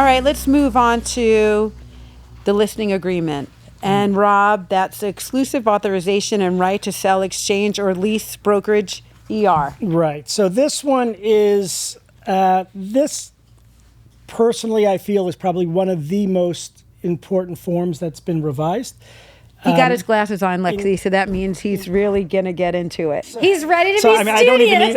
All right, let's move on to the listing agreement. And Rob, that's exclusive authorization and right to sell, exchange, or lease brokerage ER. Right. So this one is, this personally I feel is probably one of the most important forms that's been revised. He got his glasses on, Lexy, so that means he's really gonna get into it. He's ready to be So I studious.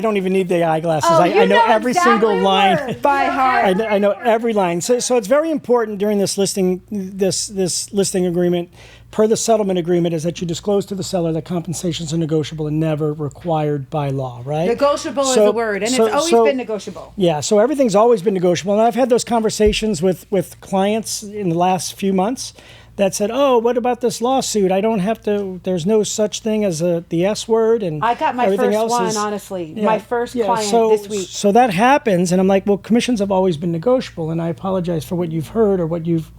don't even need the eyeglasses. Oh, I know every exactly single line word. By heart. I know every line. So it's very important during this listing, this listing agreement, per the settlement agreement, is that you disclose to the seller that compensations are negotiable and never required by law, right? Negotiable is the word, and it's always been negotiable. Yeah, so everything's always been negotiable. And I've had those conversations with clients in the last few months that said, oh, what about this lawsuit? I don't have to, there's no such thing as the S word, and I got my everything first else one, is, honestly. Yeah, My first client this week. So that happens, and I'm like, well, commissions have always been negotiable, and I apologize for what you've heard or what you've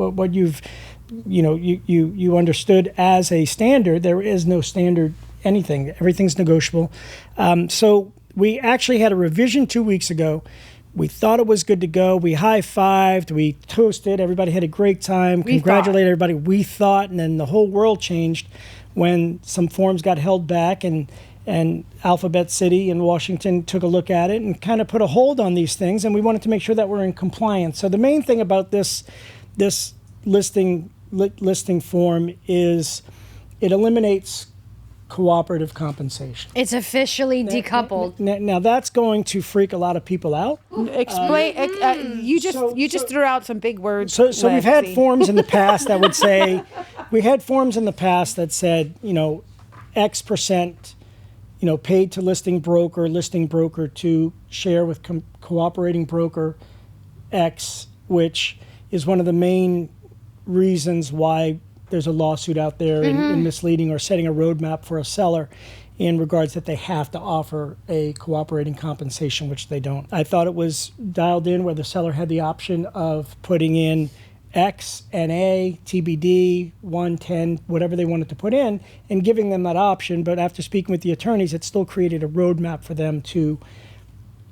you understood as a standard. There is no standard anything. Everything's negotiable. So we actually had a revision 2 weeks ago. We thought it was good to go. We high-fived. We toasted. Everybody had a great time. Congratulated everybody. We thought, and then the whole world changed when some forms got held back, and Alphabet City in Washington took a look at it and kind of put a hold on these things, and we wanted to make sure that we're in compliance. So the main thing about this listing form is it eliminates cooperative compensation. It's officially decoupled. Now that's going to freak a lot of people out. Explain. You just threw out some big words. So we've had forms in the past that would say, said, X percent, paid to listing broker to share with cooperating broker X, which is one of the main reasons why there's a lawsuit out there in misleading or setting a roadmap for a seller in regards that they have to offer a cooperating compensation, which they don't. I thought it was dialed in where the seller had the option of putting in X, NA, TBD, 110, whatever they wanted to put in, and giving them that option. But after speaking with the attorneys, it still created a roadmap for them to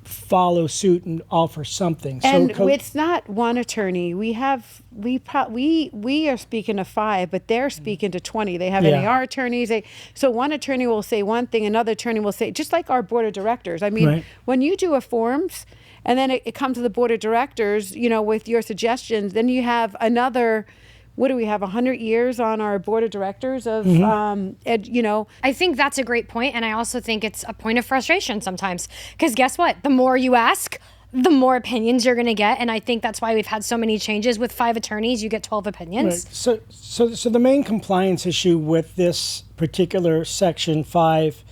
follow suit and offer something. And it's not one attorney. We are speaking to 5, but they're speaking to 20. They have NAR attorneys. So one attorney will say one thing, another attorney will say, just like our board of directors. I mean, when you do a forms and then it comes to the board of directors, with your suggestions, then you have another, what do we have, 100 years on our board of directors of, I think that's a great point, and I also think it's a point of frustration sometimes. Because guess what? The more you ask, the more opinions you're going to get, and I think that's why we've had so many changes. With 5 attorneys, you get 12 opinions. Right. So the main compliance issue with this particular Section 5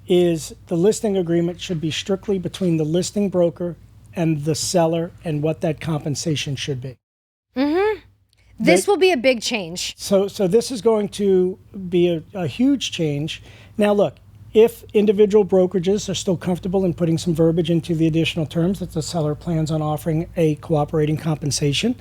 is the listing agreement should be strictly between the listing broker and the seller and what that compensation should be. This will be a big change. So this is going to be a huge change. Now, look, if individual brokerages are still comfortable in putting some verbiage into the additional terms that the seller plans on offering a cooperating compensation,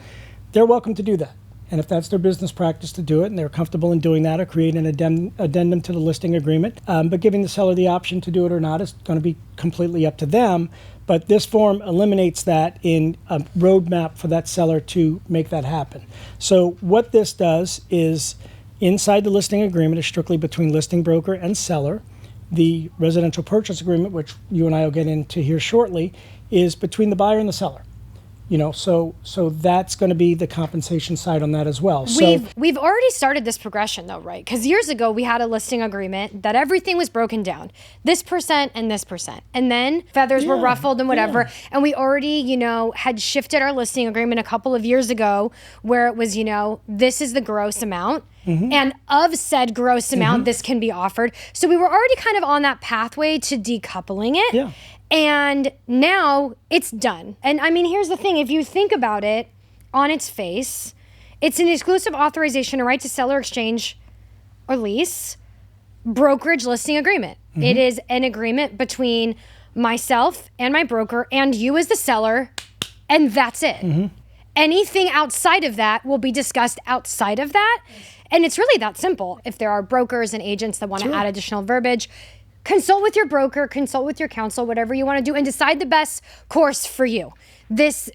they're welcome to do that. And if that's their business practice to do it, and they're comfortable in doing that, or create an addendum to the listing agreement, but giving the seller the option to do it or not is going to be completely up to them. But this form eliminates that in a roadmap for that seller to make that happen. So what this does is, inside the listing agreement is strictly between listing broker and seller. The residential purchase agreement, which you and I will get into here shortly, is between the buyer and the seller. So that's going to be the compensation side on that as well. We've already started this progression though, right? Because years ago we had a listing agreement that everything was broken down, this percent and this percent, and then feathers were ruffled and whatever. And we already, had shifted our listing agreement a couple of years ago where it was, this is the gross amount. And of said gross amount, this can be offered. So we were already kind of on that pathway to decoupling it. Yeah. And now it's done. And I mean, here's the thing. If you think about it on its face, it's an exclusive authorization, a right to sell or exchange or lease brokerage listing agreement. It is an agreement between myself and my broker and you as the seller, and that's it. Anything outside of that will be discussed outside of that. And it's really that simple. If there are brokers and agents that want to add additional verbiage, consult with your broker, consult with your counsel, whatever you want to do, and decide the best course for you. This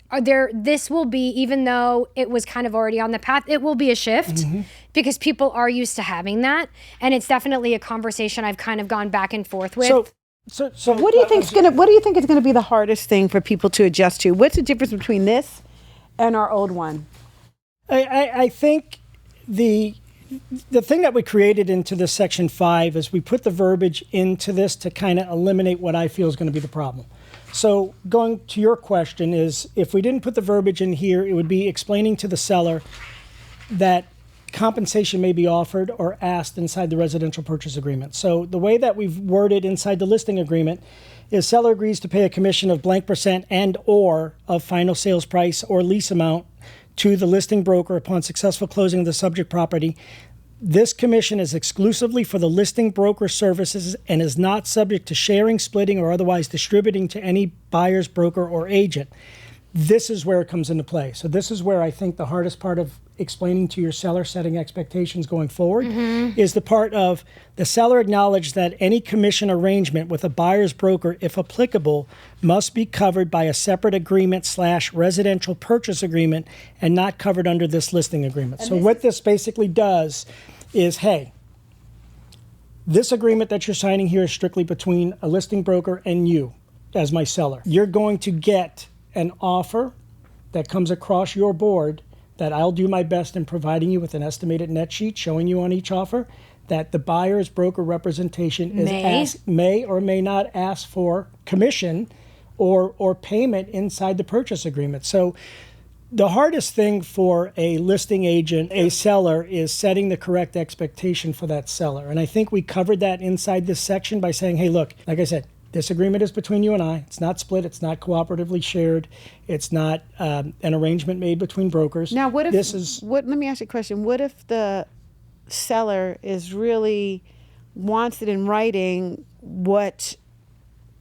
will be, even though it was kind of already on the path, it will be a shift because people are used to having that, and it's definitely a conversation I've kind of gone back and forth with. So what do you think is going to be the hardest thing for people to adjust to? What's the difference between this and our old one? I think the thing that we created into this section 5 is we put the verbiage into this to kind of eliminate what I feel is going to be the problem. So going to your question is, if we didn't put the verbiage in here, it would be explaining to the seller that compensation may be offered or asked inside the residential purchase agreement. So the way that we've worded inside the listing agreement is seller agrees to pay a commission of blank % and or of final sales price or lease amount to the listing broker upon successful closing of the subject property. This commission is exclusively for the listing broker services and is not subject to sharing, splitting, or otherwise distributing to any buyer's broker or agent. This is where it comes into play. So this is where I think the hardest part of explaining to your seller setting expectations going forward is the part of the seller acknowledged that any commission arrangement with a buyer's broker, if applicable, must be covered by a separate agreement / residential purchase agreement and not covered under this listing agreement. So what this basically does is, hey, this agreement that you're signing here is strictly between a listing broker and you as my seller. You're going to get an offer that comes across your board that I'll do my best in providing you with an estimated net sheet showing you on each offer that the buyer's broker representation may or may not ask for commission or payment inside the purchase agreement. So the hardest thing for a listing agent, a seller, is setting the correct expectation for that seller. And I think we covered that inside this section by saying, hey, look, like I said, this agreement is between you and I. It's not split. It's not cooperatively shared. It's not an arrangement made between brokers. Now, what if let me ask you a question. What if the seller is really wants it in writing what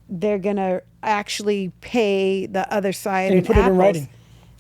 they're going to actually pay the other side and put it in writing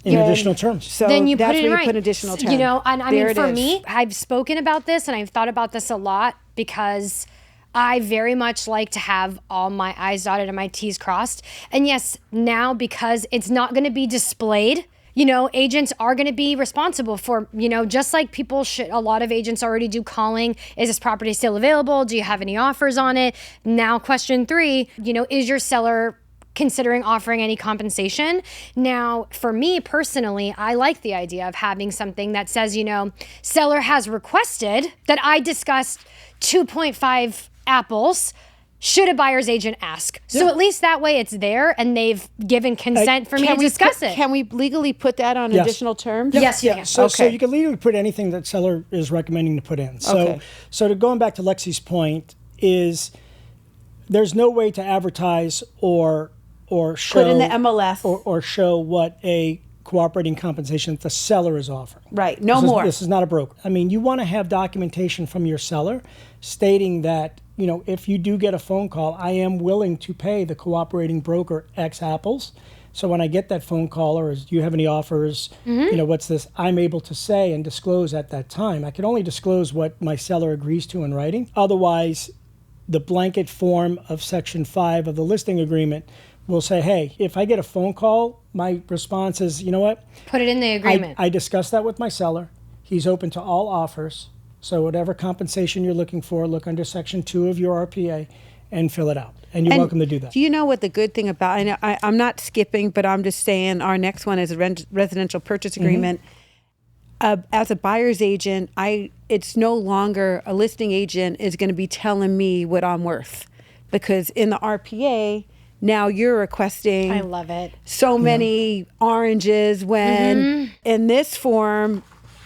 in additional terms? So then you that's put it in where you writing. put additional terms. You know, and I There mean, it for is. me, I've spoken about this and I've thought about this a lot because I very much like to have all my I's dotted and my T's crossed. And yes, now because it's not going to be displayed, you know, agents are going to be responsible for, you know, just like people should, a lot of agents already do calling. Is this property still available? Do you have any offers on it? Now, question 3, you know, is your seller considering offering any compensation? Now, for me personally, I like the idea of having something that says, you know, seller has requested that I discuss 2.5 apples should a buyer's agent ask. So at least that way it's there and they've given consent for me to discuss it. Can we legally put that on additional terms? Yes, you can. So you can legally put anything that seller is recommending to put in. So to going back to Lexy's point is there's no way to advertise or show put in the MLS or show what a cooperating compensation that the seller is offering. Right. This is not a broker. I mean, you want to have documentation from your seller stating that, you know, if you do get a phone call, I am willing to pay the cooperating broker X apples. So when I get that phone call or do you have any offers, you know, what's this, I'm able to say and disclose at that time. I can only disclose what my seller agrees to in writing. Otherwise, the blanket form of Section 5 of the listing agreement will say, hey, if I get a phone call, my response is, you know what? Put it in the agreement. I discussed that with my seller. He's open to all offers. So whatever compensation you're looking for, look under Section 2 of your RPA and fill it out. And you're welcome to do that. Do you know what the good thing about, I know I'm not skipping, but I'm just saying our next one is a residential purchase agreement. As a buyer's agent, it's no longer a listing agent is going to be telling me what I'm worth. Because in the RPA, now you're requesting I love it. so many oranges when in this form,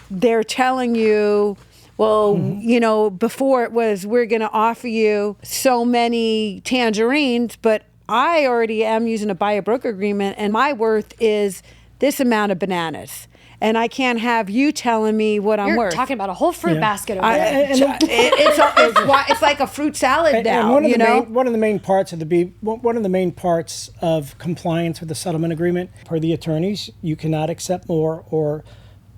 they're telling you, well, you know, before it was, we're going to offer you so many tangerines, but I already am using a buyer broker agreement and my worth is this amount of bananas. And I can't have you telling me what I'm You're worth. talking about a whole fruit basket over there. It's like a fruit salad now. And one of the main parts of compliance with the settlement agreement, per the attorneys, you cannot accept more or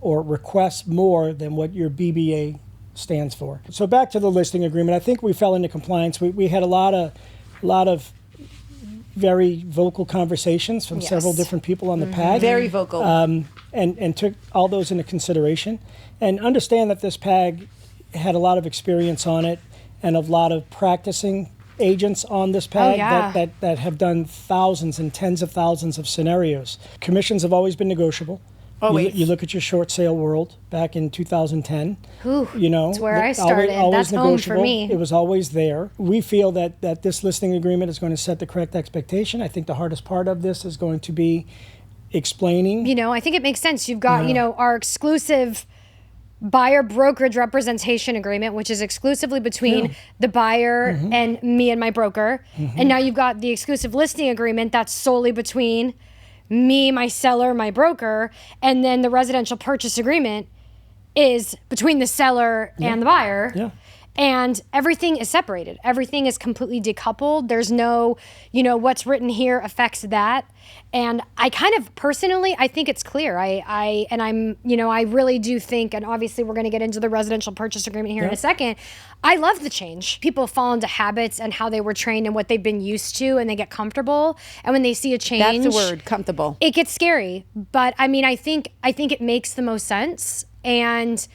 request more than what your BBA stands for. So back to the listing agreement, I think we fell into compliance. We had a lot of very vocal conversations from several different people on the PAG. Very vocal. And took all those into consideration. And understand that this PAG had a lot of experience on it and a lot of practicing agents on this PAG that have done thousands and tens of thousands of scenarios. Commissions have always been negotiable. You look at your short sale world back in 2010. That's where I started. Always That's home for me. It was always there. We feel that this listing agreement is going to set the correct expectation. I think the hardest part of this is going to be explaining. I think it makes sense. You've got, our exclusive buyer brokerage representation agreement, which is exclusively between the buyer and me and my broker. And now you've got the exclusive listing agreement that's solely between me, my seller, my broker, and then the residential purchase agreement is between the seller and the buyer. Yeah. And everything is separated. Everything is completely decoupled. There's no, what's written here affects that. And I kind of personally, I think it's clear. I really do think, and obviously we're going to get into the residential purchase agreement here in a second. I love the change. People fall into habits and how they were trained and what they've been used to, and they get comfortable. And when they see a change, that's the word, comfortable. It gets scary. But I think it makes the most sense. And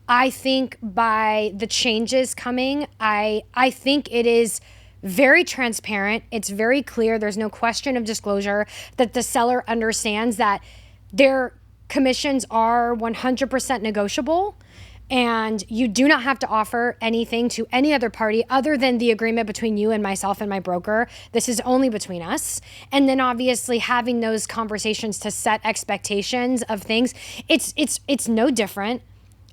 I think by the changes coming, I think it is very transparent. It's very clear. There's no question of disclosure that the seller understands that their commissions are 100% negotiable, and you do not have to offer anything to any other party other than the agreement between you and myself and my broker. This is only between us. And then obviously having those conversations to set expectations of things, it's no different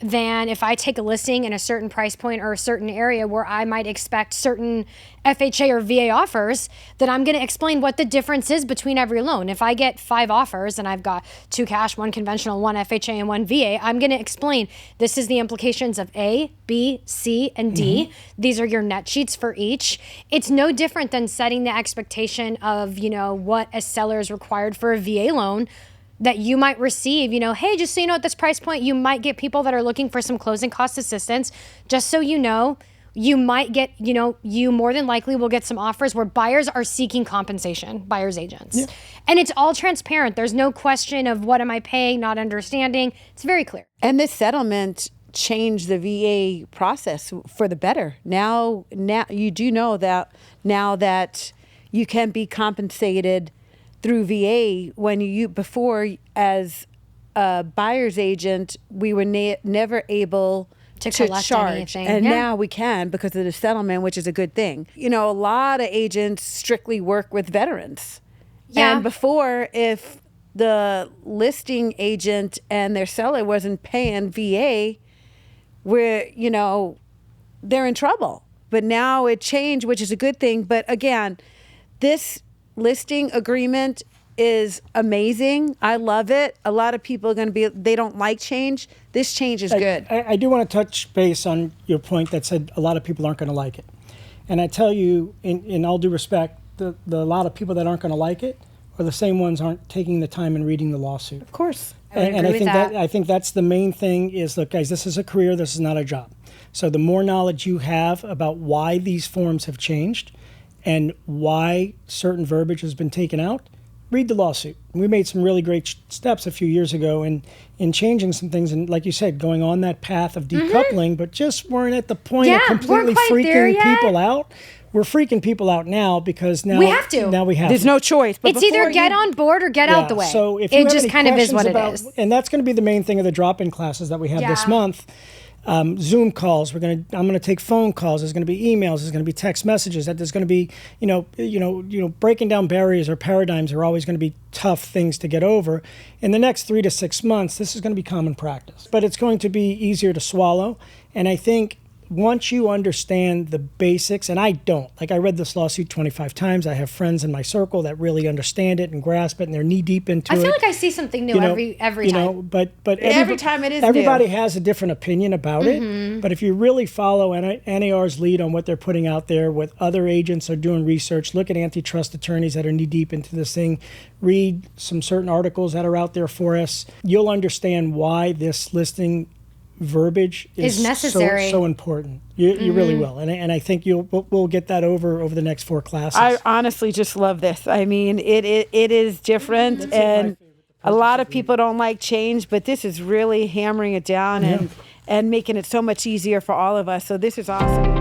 than if I take a listing in a certain price point or a certain area where I might expect certain FHA or VA offers, that I'm going to explain what the difference is between every loan. If I get 5 offers and I've got 2 cash, 1 conventional, 1 FHA, and 1 VA, I'm going to explain this is the implications of A, B, C, and D. These are your net sheets for each. It's no different than setting the expectation of, what a seller is required for a VA loan that you might receive. Hey, just so you know, at this price point, you might get people that are looking for some closing cost assistance. Just so you know, you might get, you more than likely will get some offers where buyers are seeking compensation, buyers agents. Yeah. And it's all transparent. There's no question of what am I paying, not understanding. It's very clear. And this settlement changed the VA process for the better. Now you do know that now that you can be compensated through VA when before as a buyer's agent, we were never able to charge. Anything. And now we can because of the settlement, which is a good thing. A lot of agents strictly work with veterans. Yeah. And before, if the listing agent and their seller wasn't paying VA, they're in trouble. But now it changed, which is a good thing. But again, this listing agreement is amazing. I love it. A lot of people are going to they don't like change. This change is good. I do want to touch base on your point that said a lot of people aren't going to like it. And I tell you, in all due respect, the lot of people that aren't going to like it are the same ones aren't taking the time and reading the lawsuit. Of course. I think that's the main thing is, look, guys, this is a career. This is not a job. So the more knowledge you have about why these forms have changed and why certain verbiage has been taken out, read the lawsuit. We made some really great steps a few years ago in changing some things, and like you said, going on that path of decoupling, but just weren't at the point of completely freaking people out. We're freaking people out now because now we have to. Now we have. There's no choice. But it's either get on board or get out the way. So if you it just kind of is what it is. And that's going to be the main thing of the drop-in classes that we have this month. Zoom calls. I'm going to take phone calls. There's going to be emails. There's going to be text messages. That there's going to be, breaking down barriers or paradigms are always going to be tough things to get over. In the next 3 to 6 months, this is going to be common practice, but it's going to be easier to swallow. And I think once you understand the basics, and I don't, like I read this lawsuit 25 times. I have friends in my circle that really understand it and grasp it, and they're knee deep into it. I feel like I see something new every time. But every time it is everybody new. Has a different opinion about it. But if you really follow NAR's lead on what they're putting out there, what other agents are doing research, look at antitrust attorneys that are knee deep into this thing, read some certain articles that are out there for us, you'll understand why this listing verbiage is necessary. So important. You really will, and I think we'll get that over the next 4 classes. I honestly just love this. I mean, it is different, and a lot of people don't like change, but this is really hammering it down and making it so much easier for all of us. So this is awesome.